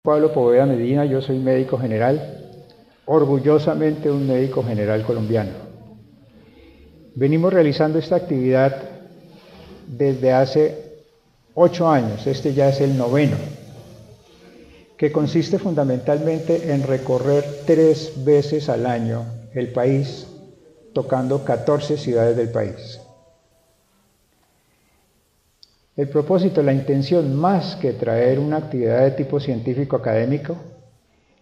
Pablo Poveda Medina, yo soy médico general, orgullosamente un médico general colombiano. Venimos realizando esta actividad desde hace 8 años, este ya es el 9º, que consiste fundamentalmente en recorrer 3 veces al año el país, tocando 14 ciudades del país. El propósito, la intención, más que traer una actividad de tipo científico-académico,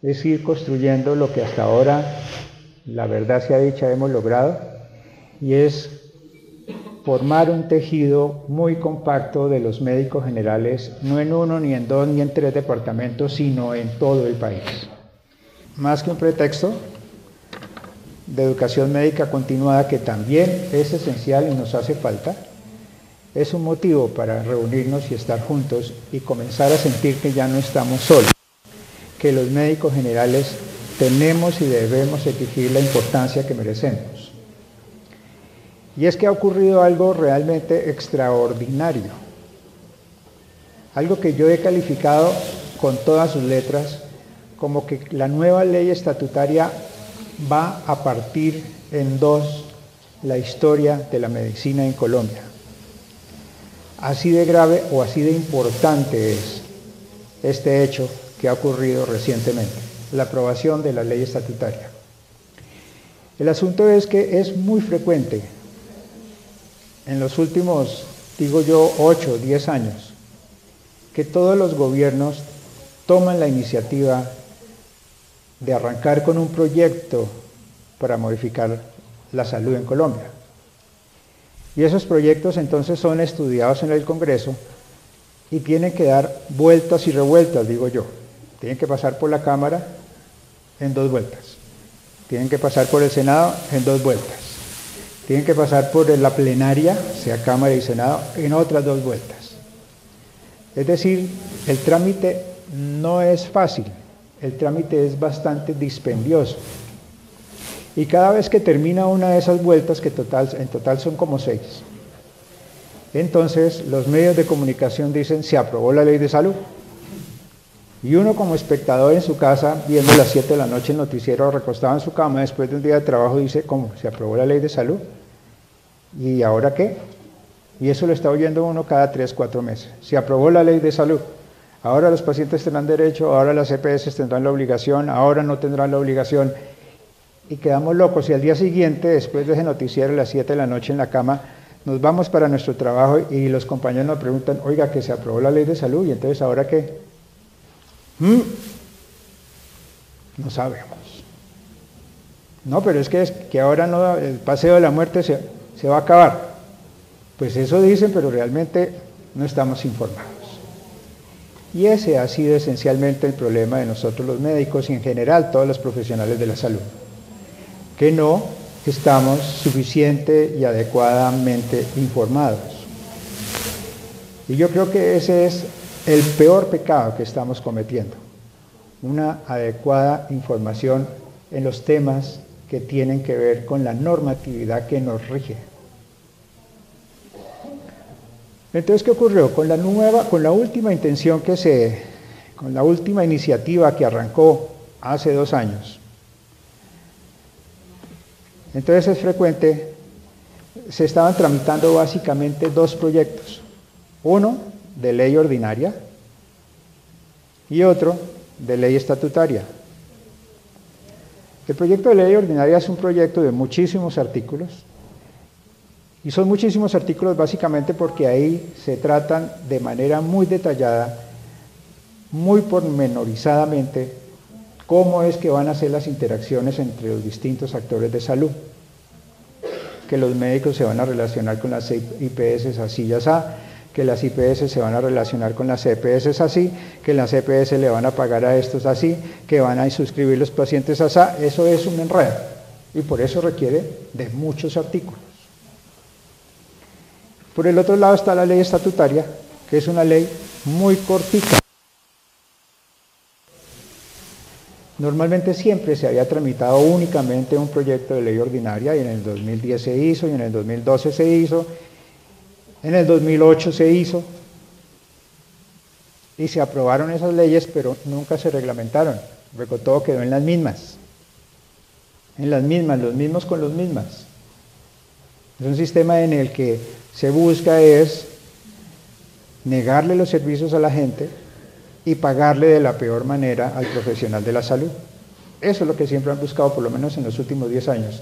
es ir construyendo lo que hasta ahora, la verdad sea dicha, hemos logrado, y es formar un tejido muy compacto de los médicos generales, no en 1, ni en 2, ni en 3 departamentos, sino en todo el país. Más que un pretexto de educación médica continuada, que también es esencial y nos hace falta, es un motivo para reunirnos y estar juntos y comenzar a sentir que ya no estamos solos, que los médicos generales tenemos y debemos exigir la importancia que merecemos. Y es que ha ocurrido algo realmente extraordinario, algo que yo he calificado con todas sus letras como que la nueva ley estatutaria va a partir en 2 la historia de la medicina en Colombia. Así de grave o así de importante es este hecho que ha ocurrido recientemente, la aprobación de la ley estatutaria. El asunto es que es muy frecuente en los últimos, digo yo, 8 o 10 años, que todos los gobiernos toman la iniciativa de arrancar con un proyecto para modificar la salud en Colombia. Y esos proyectos entonces son estudiados en el Congreso y tienen que dar vueltas y revueltas, digo yo. Tienen que pasar por la Cámara en 2 vueltas. Tienen que pasar por el Senado en 2 vueltas. Tienen que pasar por la plenaria, sea Cámara y Senado, en otras 2 vueltas. Es decir, el trámite no es fácil, el trámite es bastante dispendioso. Y cada vez que termina una de esas vueltas, que en total son como 6, entonces los medios de comunicación dicen: se aprobó la ley de salud. Y uno, como espectador en su casa, viendo a las 7 de la noche el noticiero, recostado en su cama después de un día de trabajo, dice: ¿cómo? ¿Se aprobó la ley de salud? ¿Y ahora qué? Y eso lo está oyendo uno cada 3 o 4 meses. Se aprobó la ley de salud. Ahora los pacientes tendrán derecho, ahora las EPS tendrán la obligación, ahora no tendrán la obligación. Y quedamos locos, y al día siguiente, después de ese noticiero, a las 7 de la noche en la cama, nos vamos para nuestro trabajo y los compañeros nos preguntan: oiga, que se aprobó la ley de salud, ¿y entonces ahora qué? No sabemos. No, pero es que ahora no, el paseo de la muerte se va a acabar. Pues eso dicen, pero realmente no estamos informados. Y ese ha sido esencialmente el problema de nosotros los médicos y en general todos los profesionales de la salud, que no estamos suficiente y adecuadamente informados. Y yo creo que ese es el peor pecado que estamos cometiendo, una adecuada información en los temas que tienen que ver con la normatividad que nos rige. Entonces, ¿qué ocurrió? Con la última intención con la última iniciativa que arrancó hace 2 años, entonces es frecuente, se estaban tramitando básicamente 2 proyectos, uno de ley ordinaria y otro de ley estatutaria. El proyecto de ley ordinaria es un proyecto de muchísimos artículos, y son muchísimos artículos básicamente porque ahí se tratan de manera muy detallada, muy pormenorizadamente, cómo es que van a ser las interacciones entre los distintos actores de salud, que los médicos se van a relacionar con las IPS así y así, que las IPS se van a relacionar con las EPS así, que las EPS le van a pagar a estos así, que van a suscribir los pacientes así. Eso es un enredo y por eso requiere de muchos artículos. Por el otro lado está la ley estatutaria, que es una ley muy cortita. Normalmente siempre se había tramitado únicamente un proyecto de ley ordinaria, y en el 2010 se hizo, y en el 2012 se hizo, en el 2008 se hizo, y se aprobaron esas leyes, pero nunca se reglamentaron, porque todo quedó en las mismas, los mismos con los mismas. Es un sistema en el que se busca es negarle los servicios a la gente y pagarle de la peor manera al profesional de la salud. Eso es lo que siempre han buscado, por lo menos en los últimos 10 años,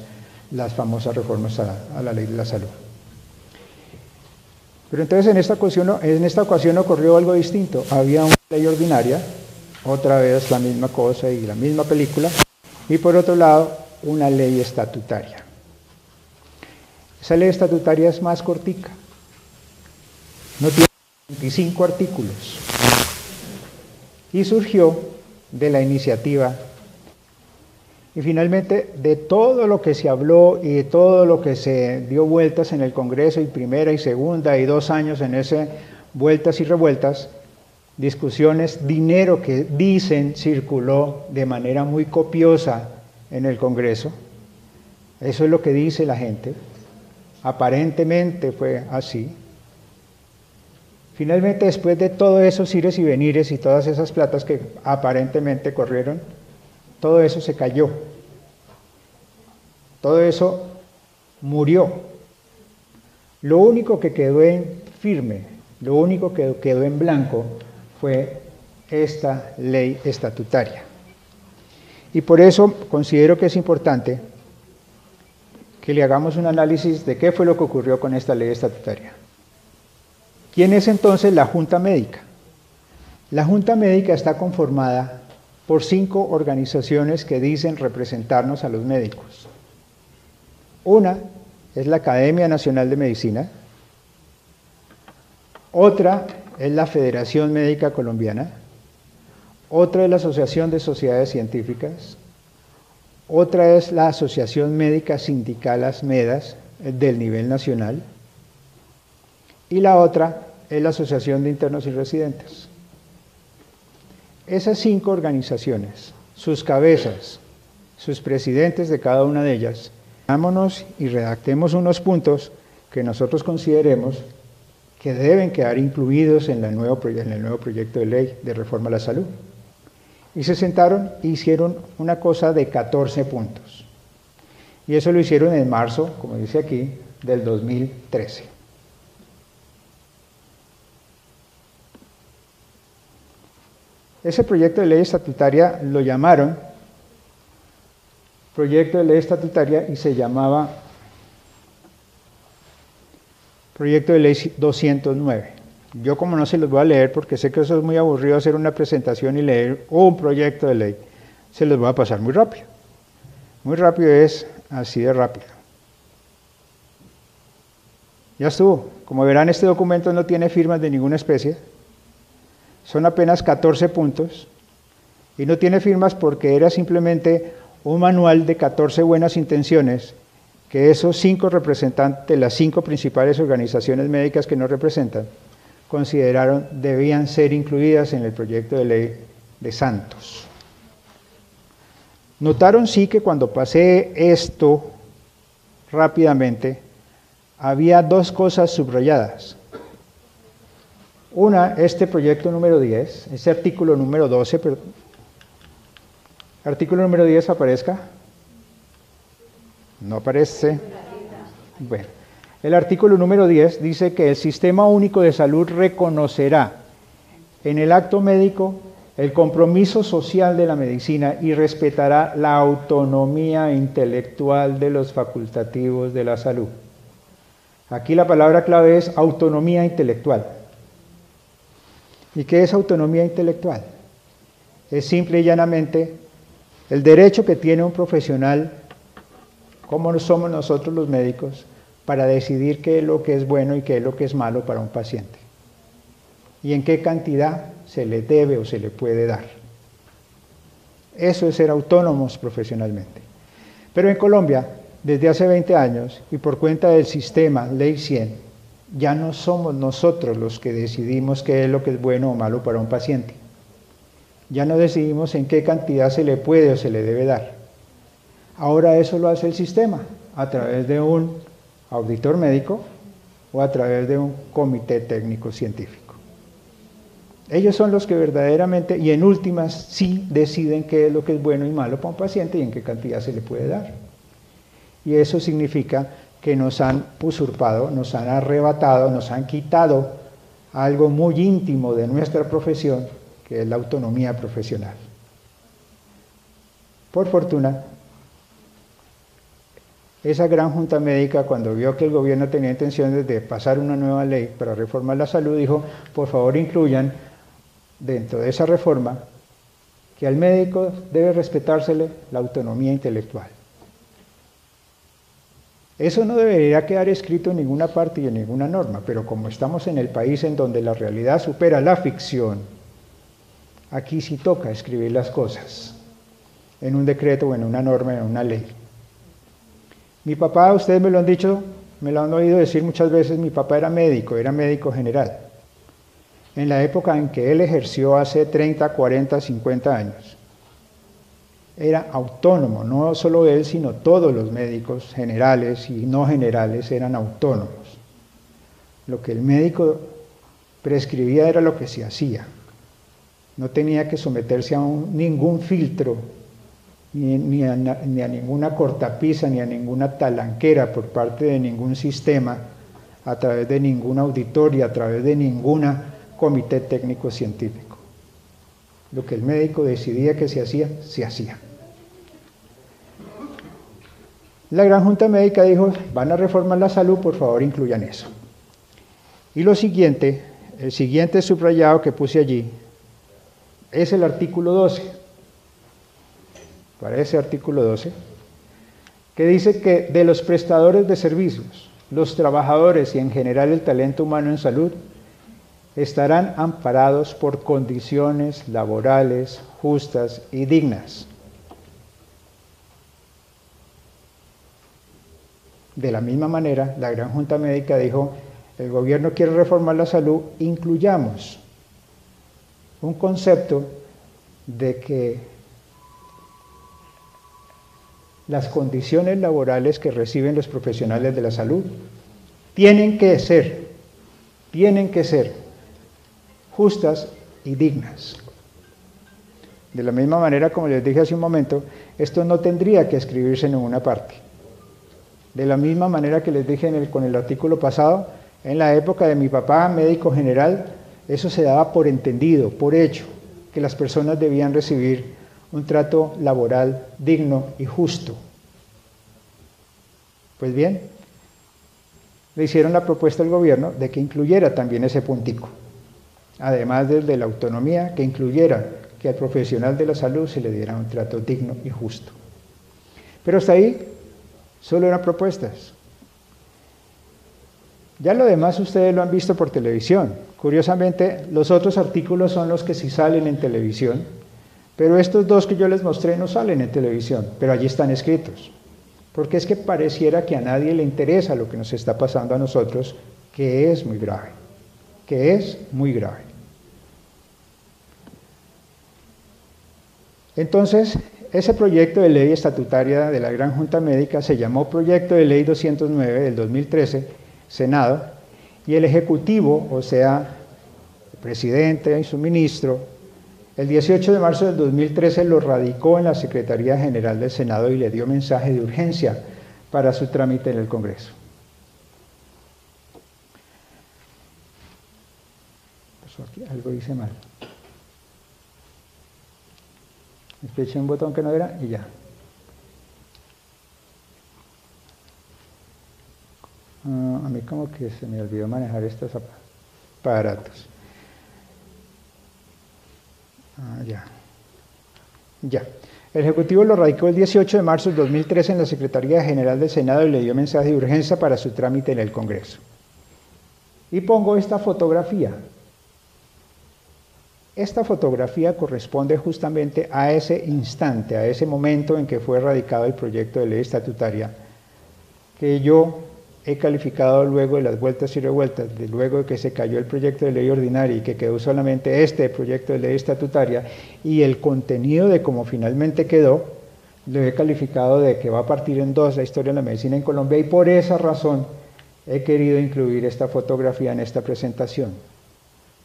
las famosas reformas a la ley de la salud. Pero entonces en esta ocasión ocurrió algo distinto. Había una ley ordinaria, otra vez la misma cosa y la misma película, y por otro lado una ley estatutaria. Esa ley estatutaria es más cortica, no tiene 25 artículos, y surgió de la iniciativa. Y finalmente, de todo lo que se habló y de todo lo que se dio vueltas en el Congreso, y primera y segunda y 2 años en ese vueltas y revueltas, discusiones, dinero que dicen circuló de manera muy copiosa en el Congreso, eso es lo que dice la gente, aparentemente fue así. Finalmente, después de todos esos ires y venires y todas esas platas que aparentemente corrieron, todo eso se cayó, todo eso murió. Lo único que quedó en firme, lo único que quedó en blanco fue esta ley estatutaria. Y por eso considero que es importante que le hagamos un análisis de qué fue lo que ocurrió con esta ley estatutaria. ¿Quién es entonces la Junta Médica? La Junta Médica está conformada por 5 organizaciones que dicen representarnos a los médicos. Una es la Academia Nacional de Medicina, otra es la Federación Médica Colombiana, otra es la Asociación de Sociedades Científicas, otra es la Asociación Médica Sindical ASMEDAS del nivel nacional, y la otra es la Asociación de Internos y Residentes. Esas 5 organizaciones, sus cabezas, sus presidentes de cada una de ellas, vámonos y redactemos unos puntos que nosotros consideremos que deben quedar incluidos en el nuevo proyecto de ley de reforma a la salud. Y se sentaron e hicieron una cosa de 14 puntos. Y eso lo hicieron en marzo, como dice aquí, del 2013. Ese proyecto de ley estatutaria lo llamaron proyecto de ley estatutaria y se llamaba proyecto de ley 209. Yo como no se los voy a leer porque sé que eso es muy aburrido hacer una presentación y leer un proyecto de ley, se los voy a pasar muy rápido. Muy rápido es así de rápido. Ya estuvo. Como verán, este documento no tiene firmas de ninguna especie. Son apenas 14 puntos y no tiene firmas porque era simplemente un manual de 14 buenas intenciones que esos 5 representantes, las 5 principales organizaciones médicas que nos representan, consideraron debían ser incluidas en el proyecto de ley de Santos. Notaron sí que cuando pasé esto rápidamente, había 2 cosas subrayadas. Una, este proyecto número 10, ese artículo número 12, artículo número 10 aparezca. No aparece. Bueno, el artículo número 10 dice que el Sistema Único de Salud reconocerá en el acto médico el compromiso social de la medicina y respetará la autonomía intelectual de los facultativos de la salud. Aquí la palabra clave es autonomía intelectual. ¿Y qué es autonomía intelectual? Es simple y llanamente el derecho que tiene un profesional, como somos nosotros los médicos, para decidir qué es lo que es bueno y qué es lo que es malo para un paciente. Y en qué cantidad se le debe o se le puede dar. Eso es ser autónomos profesionalmente. Pero en Colombia, desde hace 20 años, y por cuenta del sistema Ley 100, ya no somos nosotros los que decidimos qué es lo que es bueno o malo para un paciente. Ya no decidimos en qué cantidad se le puede o se le debe dar. Ahora eso lo hace el sistema, a través de un auditor médico o a través de un comité técnico científico. Ellos son los que verdaderamente y en últimas sí deciden qué es lo que es bueno y malo para un paciente y en qué cantidad se le puede dar. Y eso significa que nos han usurpado, nos han arrebatado, nos han quitado algo muy íntimo de nuestra profesión, que es la autonomía profesional. Por fortuna, esa gran junta médica, cuando vio que el gobierno tenía intenciones de pasar una nueva ley para reformar la salud, dijo, por favor incluyan dentro de esa reforma que al médico debe respetársele la autonomía intelectual. Eso no debería quedar escrito en ninguna parte y en ninguna norma, pero como estamos en el país en donde la realidad supera la ficción, aquí sí toca escribir las cosas en un decreto o en una norma, en una ley. Mi papá, ustedes me lo han dicho, me lo han oído decir muchas veces, mi papá era médico general. En la época en que él ejerció hace 30, 40, 50 años. Era autónomo, no solo él, sino todos los médicos generales y no generales eran autónomos. Lo que el médico prescribía era lo que se hacía. No tenía que someterse a ningún filtro, ni a ninguna cortapisa, ni a ninguna talanquera por parte de ningún sistema, a través de ninguna auditoría, a través de ningún comité técnico científico. Lo que el médico decidía que se hacía, se hacía. La gran junta médica dijo, van a reformar la salud, por favor incluyan eso. Y lo siguiente, el siguiente subrayado que puse allí, es el artículo 12. Para ese artículo 12, que dice que de los prestadores de servicios, los trabajadores y en general el talento humano en salud, estarán amparados por condiciones laborales justas y dignas. De la misma manera, la gran junta médica dijo, el gobierno quiere reformar la salud, incluyamos un concepto de que las condiciones laborales que reciben los profesionales de la salud tienen que ser justas y dignas. De la misma manera, como les dije hace un momento, esto no tendría que escribirse en ninguna parte. De la misma manera que les dije con el artículo pasado, en la época de mi papá, médico general, eso se daba por entendido, por hecho, que las personas debían recibir un trato laboral digno y justo. Pues bien, le hicieron la propuesta al gobierno de que incluyera también ese puntico. Además de la autonomía, que incluyera que al profesional de la salud se le diera un trato digno y justo. Pero hasta ahí solo eran propuestas. Ya lo demás ustedes lo han visto por televisión. Curiosamente, los otros artículos son los que sí salen en televisión, pero estos dos que yo les mostré no salen en televisión, pero allí están escritos. Porque es que pareciera que a nadie le interesa lo que nos está pasando a nosotros, que es muy grave. Entonces, ese proyecto de ley estatutaria de la Gran Junta Médica se llamó Proyecto de Ley 209 del 2013, Senado, y el Ejecutivo, o sea, el presidente y su ministro, el 18 de marzo del 2013 lo radicó en la Secretaría General del Senado y le dio mensaje de urgencia para su trámite en el Congreso. Aquí algo hice mal. Eché un botón que no era y ya. A mí como que se me olvidó manejar estos aparatos. Ya. El Ejecutivo lo radicó el 18 de marzo del 2013 en la Secretaría General del Senado y le dio mensaje de urgencia para su trámite en el Congreso. Y pongo esta fotografía. Esta fotografía corresponde justamente a ese instante, a ese momento en que fue radicado el proyecto de ley estatutaria, que yo he calificado luego de las vueltas y revueltas, luego de que se cayó el proyecto de ley ordinaria y que quedó solamente este proyecto de ley estatutaria, y el contenido de cómo finalmente quedó, lo he calificado de que va a partir en dos la historia de la medicina en Colombia, y por esa razón he querido incluir esta fotografía en esta presentación,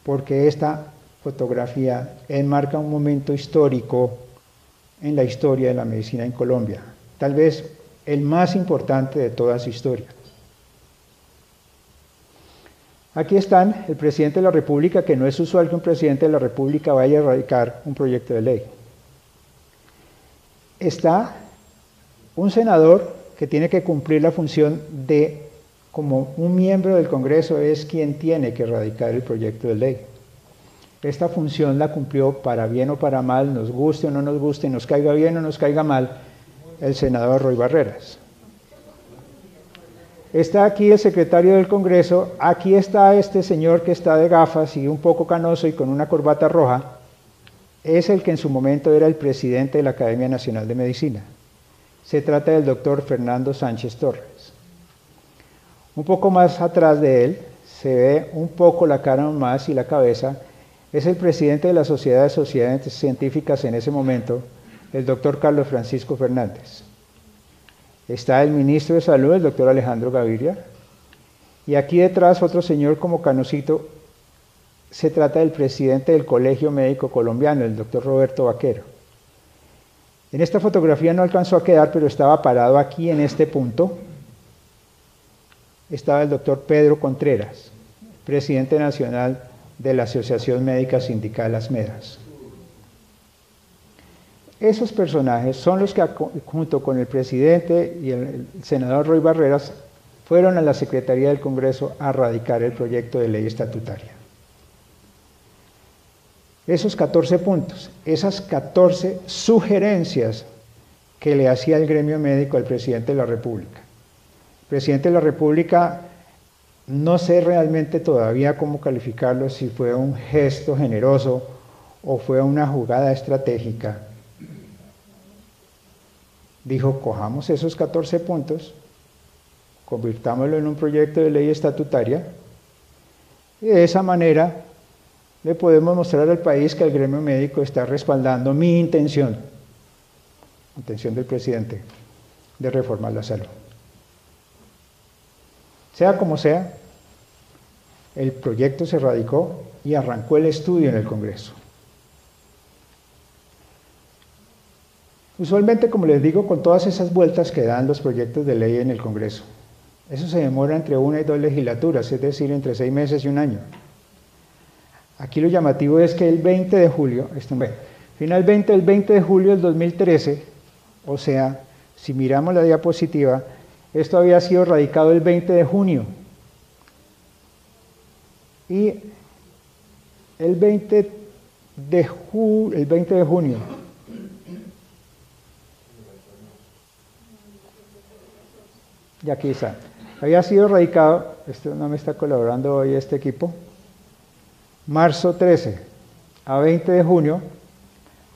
porque esta fotografía enmarca un momento histórico en la historia de la medicina en Colombia, tal vez el más importante de toda su historia. Aquí están el presidente de la República, que no es usual que un presidente de la República vaya a radicar un proyecto de ley. Está un senador que tiene que cumplir la función de, como un miembro del Congreso, es quien tiene que radicar el proyecto de ley. Esta función la cumplió, para bien o para mal, nos guste o no nos guste, nos caiga bien o nos caiga mal, el senador Roy Barreras. Está aquí el secretario del Congreso, aquí está este señor que está de gafas y un poco canoso y con una corbata roja, es el que en su momento era el presidente de la Academia Nacional de Medicina. Se trata del doctor Fernando Sánchez Torres. Un poco más atrás de él, se ve un poco la cara más y la cabeza, es el presidente de la Sociedad de Sociedades Científicas en ese momento, el doctor Carlos Francisco Fernández. Está el ministro de Salud, el doctor Alejandro Gaviria, y aquí detrás otro señor como canosito, se trata del presidente del Colegio Médico Colombiano, el doctor Roberto Vaquero. En esta fotografía no alcanzó a quedar, pero estaba parado aquí en este punto, estaba el doctor Pedro Contreras, presidente nacional de la Asociación Médica Sindical ASMEDAS. Esos personajes son los que, junto con el presidente y el senador Roy Barreras, fueron a la Secretaría del Congreso a radicar el proyecto de ley estatutaria. Esos 14 puntos, esas 14 sugerencias que le hacía el gremio médico al presidente de la República. El presidente de la República, no sé realmente todavía cómo calificarlo, si fue un gesto generoso o fue una jugada estratégica. Dijo, cojamos esos 14 puntos, convirtámoslo en un proyecto de ley estatutaria y de esa manera le podemos mostrar al país que el gremio médico está respaldando mi intención, la intención del presidente, de reformar la salud. Sea como sea, el proyecto se radicó y arrancó el estudio en el Congreso. Usualmente, como les digo, con todas esas vueltas que dan los proyectos de ley en el Congreso, eso se demora entre 1 y 2 legislaturas, es decir, entre 6 meses y 1 año. Aquí lo llamativo es que el 20 de julio, finalmente el 20 de julio del 2013, o sea, si miramos la diapositiva, esto había sido radicado el 20 de junio. Y el 20 de junio, y aquí está, había sido radicado, esto no me está colaborando hoy este equipo, marzo 13 a 20 de junio,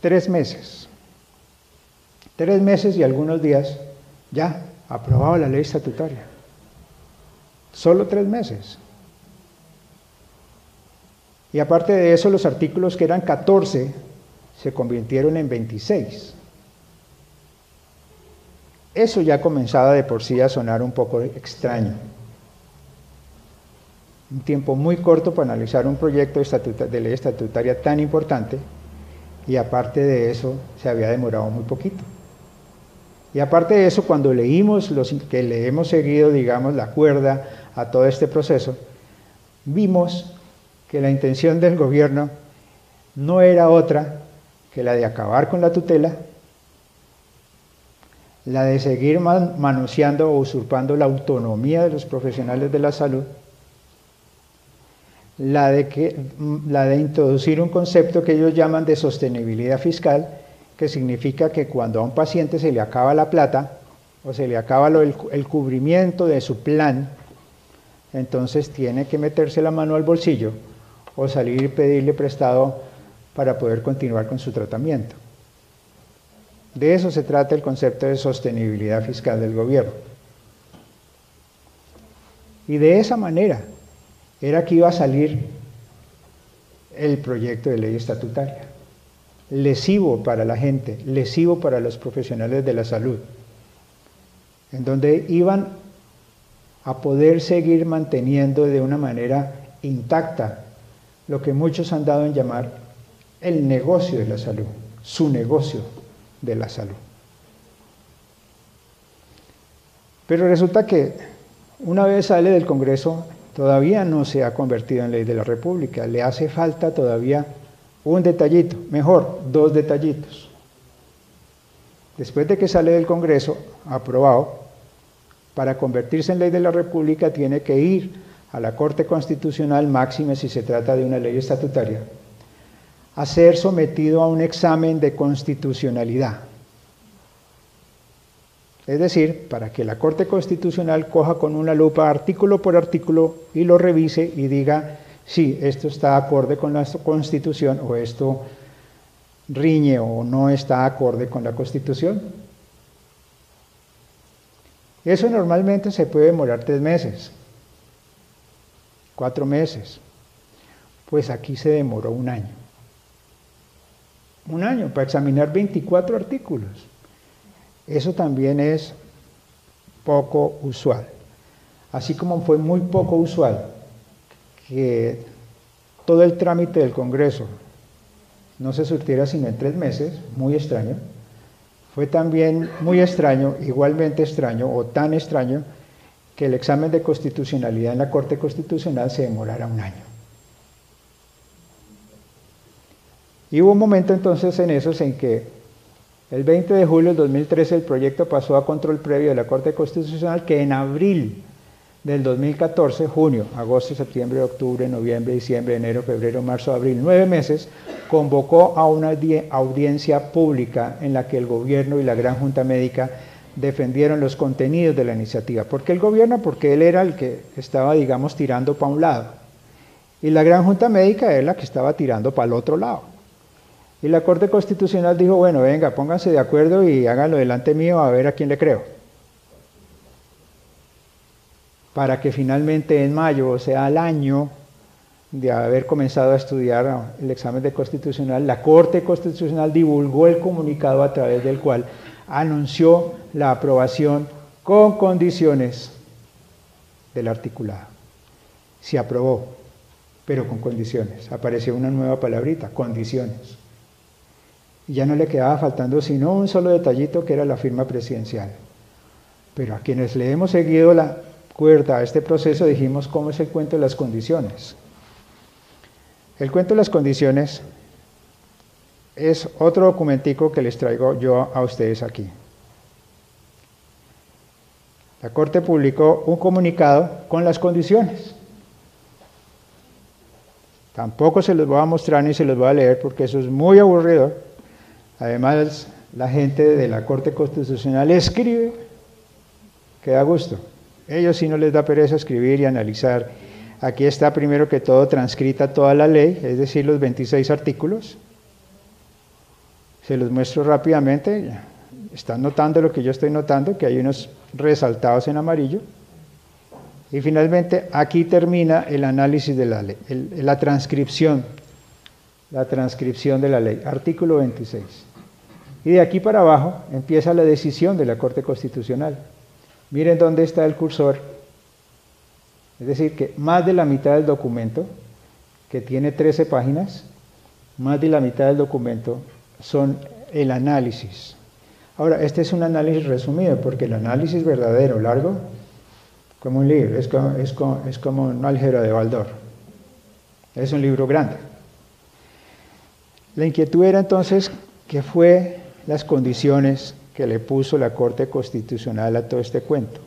3 meses. 3 meses y algunos días, ya, aprobado la ley estatutaria. Solo 3 meses. Y aparte de eso, los artículos que eran 14 se convirtieron en 26. Eso ya comenzaba de por sí a sonar un poco extraño. Un tiempo muy corto para analizar un proyecto de ley estatutaria tan importante, y aparte de eso se había demorado muy poquito. Y aparte de eso, cuando leímos, los que le hemos seguido, digamos, la cuerda a todo este proceso, vimos que la intención del gobierno no era otra que la de acabar con la tutela, la de seguir manoseando o usurpando la autonomía de los profesionales de la salud, la de introducir un concepto que ellos llaman de sostenibilidad fiscal, que significa que cuando a un paciente se le acaba la plata o se le acaba el cubrimiento de su plan, entonces tiene que meterse la mano al bolsillo o salir y pedirle prestado para poder continuar con su tratamiento. De eso se trata el concepto de sostenibilidad fiscal del gobierno. Y de esa manera era que iba a salir el proyecto de ley estatutaria. Lesivo para la gente, lesivo para los profesionales de la salud, en donde iban a poder seguir manteniendo de una manera intacta lo que muchos han dado en llamar el negocio de la salud, su negocio de la salud. Pero resulta que una vez sale del Congreso, todavía no se ha convertido en ley de la República, le hace falta todavía un detallito, mejor, 2 detallitos. Después de que sale del Congreso, aprobado, para convertirse en ley de la República tiene que ir a la Corte Constitucional, máxime si se trata de una ley estatutaria, a ser sometido a un examen de constitucionalidad. Es decir, para que la Corte Constitucional coja con una lupa artículo por artículo y lo revise y diga, sí, esto está acorde con la Constitución o esto riñe o no está acorde con la Constitución. Eso normalmente se puede demorar 3 meses, 4 meses. Pues aquí se demoró 1 año. 1 año para examinar 24 artículos. Eso también es poco usual. Así como fue muy poco usual que todo el trámite del Congreso no se surtiera sino en 3 meses, muy extraño, fue también muy extraño, igualmente extraño o tan extraño, que el examen de constitucionalidad en la Corte Constitucional se demorara 1 año. Y hubo un momento entonces en esos en que el 20 de julio del 2013 el proyecto pasó a control previo de la Corte Constitucional, que en abril del 2014, junio, agosto, septiembre, octubre, noviembre, diciembre, enero, febrero, marzo, abril, 9 meses, convocó a una audiencia pública en la que el gobierno y la Gran Junta Médica defendieron los contenidos de la iniciativa. ¿Por qué el gobierno? Porque él era el que estaba, digamos, tirando para un lado. Y la Gran Junta Médica era la que estaba tirando para el otro lado. Y la Corte Constitucional dijo, bueno, venga, pónganse de acuerdo y háganlo delante mío a ver a quién le creo. Para que finalmente en mayo, o sea, al año de haber comenzado a estudiar el examen de constitucional, la Corte Constitucional divulgó el comunicado a través del cual anunció la aprobación con condiciones del articulado. Se aprobó, pero con condiciones. Apareció una nueva palabrita, condiciones. Y ya no le quedaba faltando sino un solo detallito, que era la firma presidencial. Pero a quienes le hemos seguido la cuerda a este proceso dijimos, ¿cómo es el cuento de las condiciones? El cuento de las condiciones es otro documentico que les traigo yo a ustedes aquí. La Corte publicó un comunicado con las condiciones. Tampoco se los voy a mostrar ni se los voy a leer porque eso es muy aburridor. Además, la gente de la Corte Constitucional escribe que da gusto. Ellos sí no les da pereza escribir y analizar. Aquí está primero que todo transcrita toda la ley, es decir, los 26 artículos. Se los muestro rápidamente. Están notando lo que yo estoy notando, que hay unos resaltados en amarillo. Y finalmente aquí termina el análisis de la ley, la transcripción de la ley, artículo 26. Y de aquí para abajo empieza la decisión de la Corte Constitucional. Miren dónde está el cursor. Es decir, que más de la mitad del documento, que tiene 13 páginas, más de la mitad del documento son el análisis. Ahora, este es un análisis resumido, porque el análisis verdadero, largo, como un libro, es como un álgebra de Baldor. Es un libro grande. La inquietud era entonces que fue las condiciones que le puso la Corte Constitucional a todo este cuento.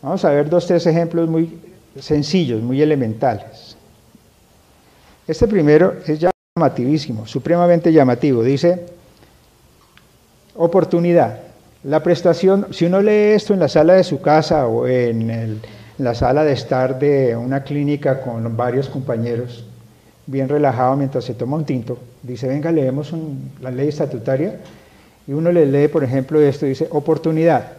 Vamos a ver 2 o 3 ejemplos muy sencillos, muy elementales. Este primero es llamativísimo, supremamente llamativo. Dice, oportunidad. La prestación, si uno lee esto en la sala de su casa o en la sala de estar de una clínica con varios compañeros, bien relajado mientras se toma un tinto, dice, venga, leemos la ley estatutaria, y uno le lee, por ejemplo, esto, dice, oportunidad.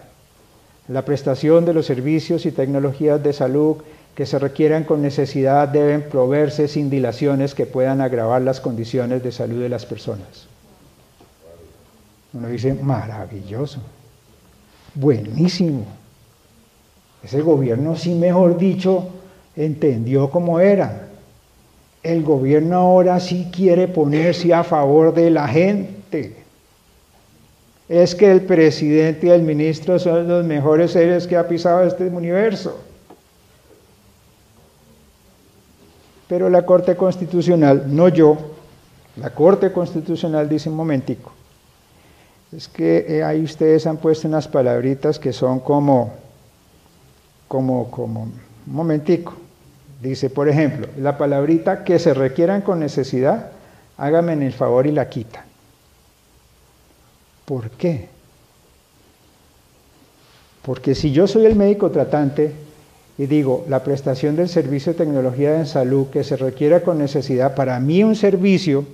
La prestación de los servicios y tecnologías de salud que se requieran con necesidad deben proveerse sin dilaciones que puedan agravar las condiciones de salud de las personas. Uno dice, maravilloso, buenísimo. Ese gobierno sí, mejor dicho, entendió cómo era. el gobierno ahora sí quiere ponerse a favor de la gente. Es que el presidente y el ministro son los mejores seres que ha pisado este universo. Pero la Corte Constitucional, no yo, la Corte Constitucional dice un momentico, es que ahí ustedes han puesto unas palabritas que son como, un momentico. Dice, por ejemplo, la palabrita que se requieran con necesidad, hágame el favor y la quitan. ¿Por qué? Porque si yo soy el médico tratante y digo, la prestación del servicio de tecnología en salud que se requiera con necesidad, para mí un servicio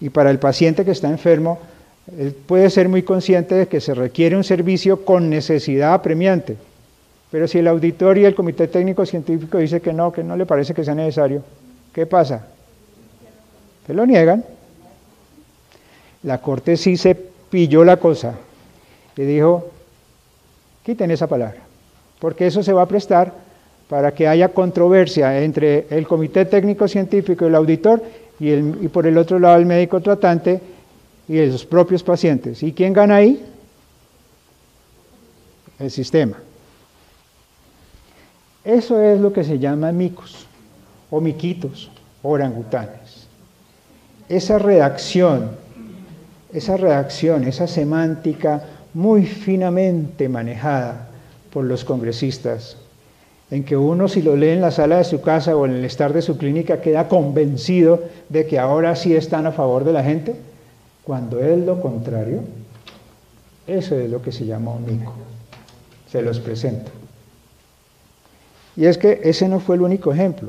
y para el paciente que está enfermo, él puede ser muy consciente de que se requiere un servicio con necesidad apremiante. Pero si el auditor y el comité técnico científico dice que no le parece que sea necesario, ¿qué pasa? Se lo niegan. La Corte sí se pilló la cosa y dijo, quiten esa palabra, porque eso se va a prestar para que haya controversia entre el comité técnico científico y el auditor y por el otro lado el médico tratante y los propios pacientes. ¿Y quién gana ahí? El sistema. Eso es lo que se llama micos, o miquitos, o orangutanes. Esa redacción, esa semántica muy finamente manejada por los congresistas, en que uno si lo lee en la sala de su casa o en el estar de su clínica queda convencido de que ahora sí están a favor de la gente, cuando es lo contrario, eso es lo que se llama un mico. Se los presento. Y es que ese no fue el único ejemplo.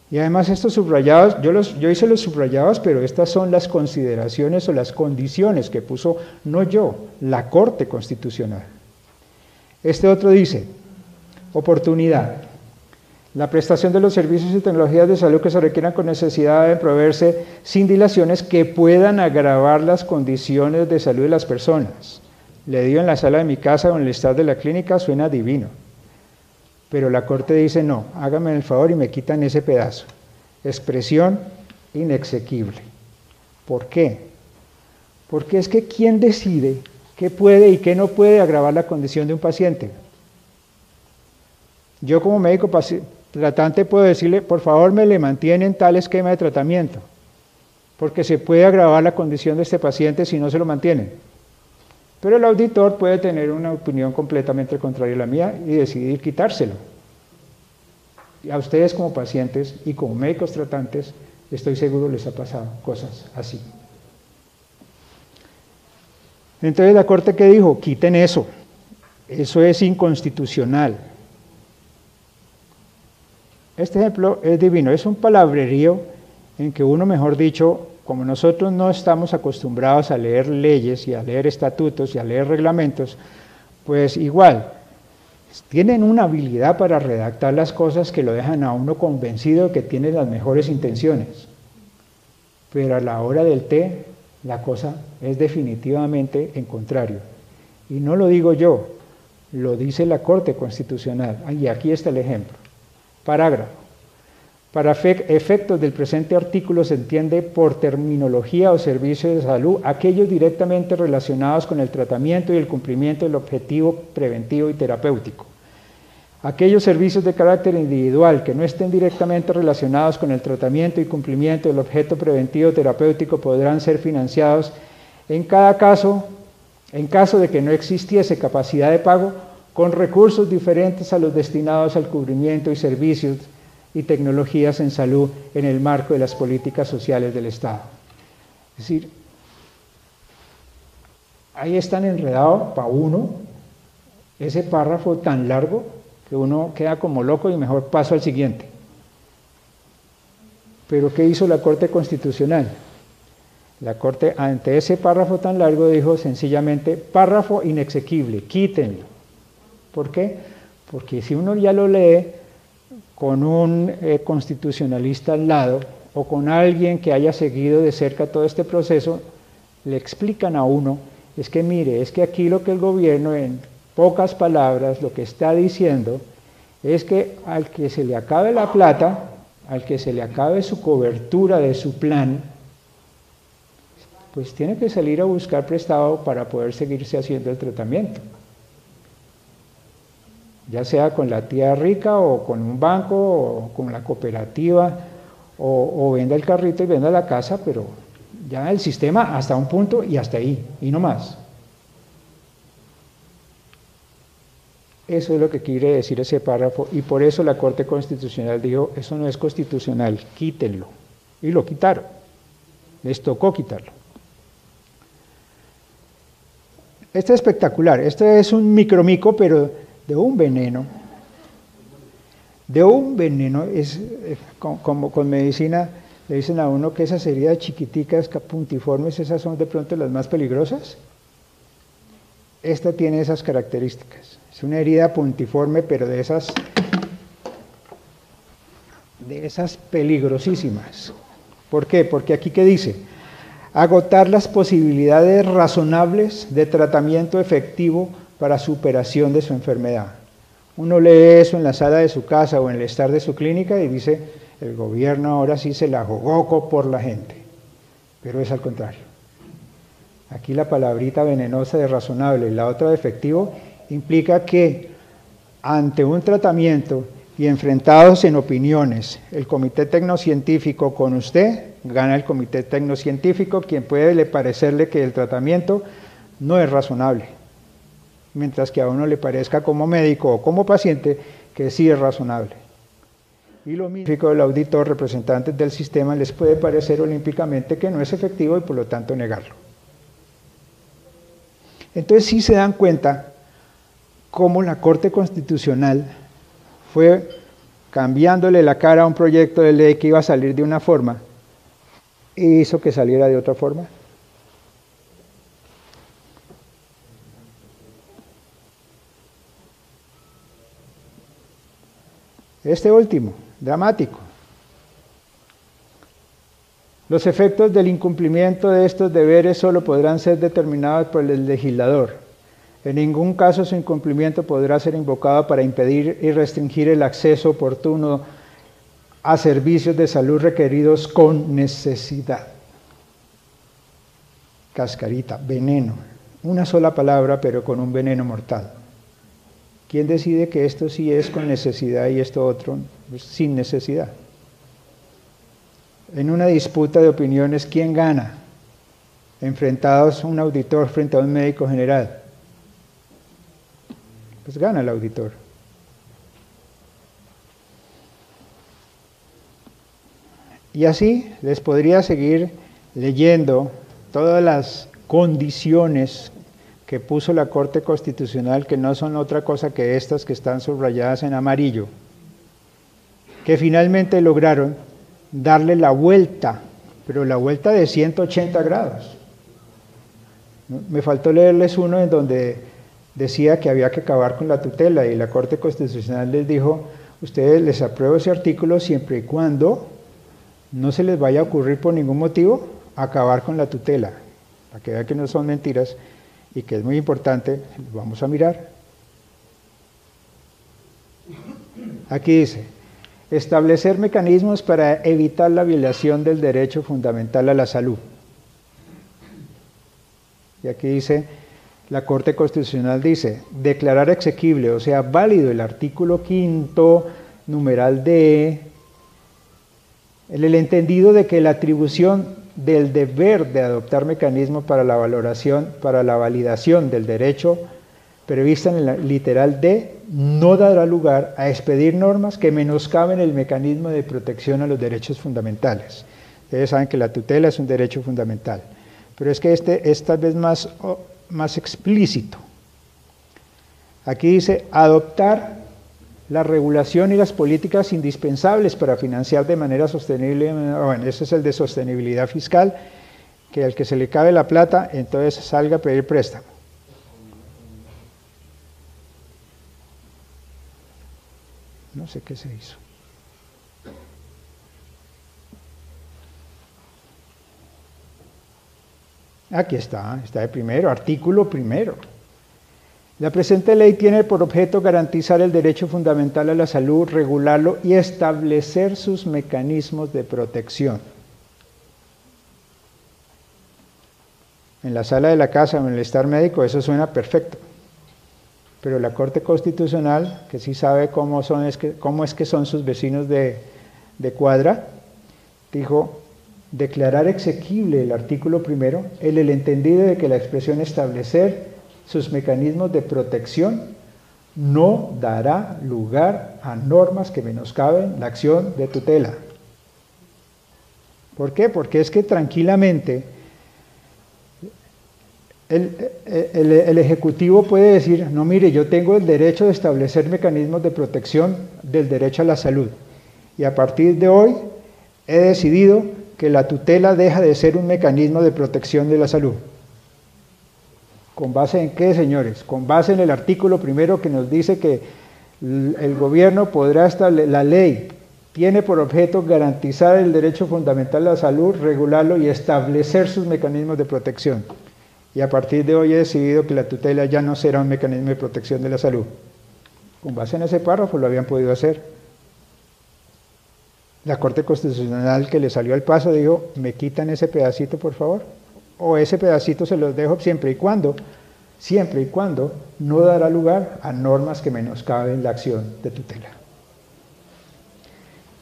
Y además estos subrayados, yo hice los subrayados, pero estas son las consideraciones o las condiciones que puso, no yo, la Corte Constitucional. Este otro dice, oportunidad. La prestación de los servicios y tecnologías de salud que se requieran con necesidad deben proveerse sin dilaciones que puedan agravar las condiciones de salud de las personas. Le digo en la sala de mi casa o en el estado de la clínica, suena divino. Pero la Corte dice, no, hágame el favor y me quitan ese pedazo. Expresión inexequible. ¿Por qué? Porque es que ¿quién decide qué puede y qué no puede agravar la condición de un paciente? Yo como médico tratante puedo decirle, por favor me le mantienen tal esquema de tratamiento, porque se puede agravar la condición de este paciente si no se lo mantienen. Pero el auditor puede tener una opinión completamente contraria a la mía y decidir quitárselo. Y a ustedes como pacientes y como médicos tratantes, estoy seguro les ha pasado cosas así. Entonces la Corte, ¿qué dijo? Quiten eso. Eso es inconstitucional. Este ejemplo es divino. Es un palabrerío en que uno, mejor dicho, como nosotros no estamos acostumbrados a leer leyes y a leer estatutos y a leer reglamentos, pues igual, tienen una habilidad para redactar las cosas que lo dejan a uno convencido de que tiene las mejores intenciones. Pero a la hora del té, la cosa es definitivamente en contrario. Y no lo digo yo, lo dice la Corte Constitucional. Y aquí está el ejemplo. Parágrafo. Para efectos del presente artículo se entiende por terminología o servicio de salud aquellos directamente relacionados con el tratamiento y el cumplimiento del objetivo preventivo y terapéutico. Aquellos servicios de carácter individual que no estén directamente relacionados con el tratamiento y cumplimiento del objeto preventivo terapéutico podrán ser financiados en caso de que no existiese capacidad de pago con recursos diferentes a los destinados al cubrimiento y servicios y tecnologías en salud en el marco de las políticas sociales del Estado. Es decir, ahí están enredados para uno ese párrafo tan largo que uno queda como loco y mejor paso al siguiente. Pero ¿qué hizo la Corte Constitucional? La Corte, ante ese párrafo tan largo, dijo sencillamente, párrafo inexequible, quítenlo. ¿Por qué? Porque si uno ya lo lee con un constitucionalista al lado o con alguien que haya seguido de cerca todo este proceso, le explican a uno, es que mire, es que aquí lo que el gobierno, en pocas palabras, lo que está diciendo es que al que se le acabe la plata, al que se le acabe su cobertura de su plan, pues tiene que salir a buscar prestado para poder seguirse haciendo el tratamiento. Ya sea con la tía rica o con un banco o con la cooperativa o venda el carrito y venda la casa, pero ya el sistema hasta un punto y hasta ahí, y no más. Eso es lo que quiere decir ese párrafo, y por eso la Corte Constitucional dijo, eso no es constitucional, quítenlo. Y lo quitaron, les tocó quitarlo. Este es espectacular, este es un micromico, pero de un veneno. De un veneno, es como con medicina le dicen a uno que esas heridas chiquiticas, puntiformes, esas son de pronto las más peligrosas. Esta tiene esas características. Es una herida puntiforme, pero de esas peligrosísimas. ¿Por qué? Porque aquí, ¿qué dice? Agotar las posibilidades razonables de tratamiento efectivo para superación de su enfermedad. Uno lee eso en la sala de su casa o en el estar de su clínica y dice, el gobierno ahora sí se la jugó por la gente. Pero es al contrario. Aquí la palabrita venenosa de razonable y la otra de efectivo implica que ante un tratamiento y enfrentados en opiniones, el comité tecnocientífico con usted, gana el comité tecnocientífico, quien puede parecerle que el tratamiento no es razonable, mientras que a uno le parezca como médico o como paciente que sí es razonable. Y lo mismo el auditor, representantes del sistema, les puede parecer olímpicamente que no es efectivo y por lo tanto negarlo. Entonces sí se dan cuenta cómo la Corte Constitucional fue cambiándole la cara a un proyecto de ley que iba a salir de una forma y hizo que saliera de otra forma. Este último, dramático. Los efectos del incumplimiento de estos deberes solo podrán ser determinados por el legislador. En ningún caso su incumplimiento podrá ser invocado para impedir y restringir el acceso oportuno a servicios de salud requeridos con necesidad. Cascarita, veneno. Una sola palabra, pero con un veneno mortal. ¿Quién decide que esto sí es con necesidad y esto otro sin necesidad? En una disputa de opiniones, ¿quién gana? Enfrentados un auditor frente a un médico general. Pues gana el auditor. Y así les podría seguir leyendo todas las condiciones que puso la Corte Constitucional, que no son otra cosa que estas que están subrayadas en amarillo, que finalmente lograron darle la vuelta, pero la vuelta de 180 grados. Me faltó leerles uno en donde decía que había que acabar con la tutela y la Corte Constitucional les dijo, ustedes les apruebo ese artículo siempre y cuando no se les vaya a ocurrir por ningún motivo acabar con la tutela, para que vean que no son mentiras y que es muy importante, vamos a mirar. Aquí dice, establecer mecanismos para evitar la violación del derecho fundamental a la salud. Y aquí dice, la Corte Constitucional dice, declarar exequible, o sea, válido el artículo 5, numeral D, en el entendido de que la atribución del deber de adoptar mecanismos para la validación del derecho prevista en el literal D no dará lugar a expedir normas que menoscaben el mecanismo de protección a los derechos fundamentales. Ustedes saben que la tutela es un derecho fundamental, pero es que este es tal vez más explícito. Aquí dice, adoptar la regulación y las políticas indispensables para financiar de manera sostenible, bueno, ese es el de sostenibilidad fiscal, que al que se le cabe la plata, entonces salga a pedir préstamo. No sé qué se hizo. Aquí está de primero, artículo primero. La presente ley tiene por objeto garantizar el derecho fundamental a la salud, regularlo y establecer sus mecanismos de protección. En la sala de la casa o en el estar médico eso suena perfecto, pero la Corte Constitucional, que sí sabe cómo es que son sus vecinos de cuadra, dijo: declarar exequible el artículo primero, el entendido de que la expresión establecer sus mecanismos de protección no dará lugar a normas que menoscaben la acción de tutela. ¿Por qué? Porque es que tranquilamente el Ejecutivo puede decir: no, mire, yo tengo el derecho de establecer mecanismos de protección del derecho a la salud, y a partir de hoy he decidido que la tutela deja de ser un mecanismo de protección de la salud. ¿Con base en qué, señores? Con base en el artículo primero, que nos dice que el gobierno podrá establecer, la ley tiene por objeto garantizar el derecho fundamental a la salud, regularlo y establecer sus mecanismos de protección. Y a partir de hoy he decidido que la tutela ya no será un mecanismo de protección de la salud. Con base en ese párrafo lo habían podido hacer. La Corte Constitucional, que le salió al paso, dijo: ¿me quitan ese pedacito, por favor? O ese pedacito se los dejo siempre y cuando no dará lugar a normas que menoscaben la acción de tutela.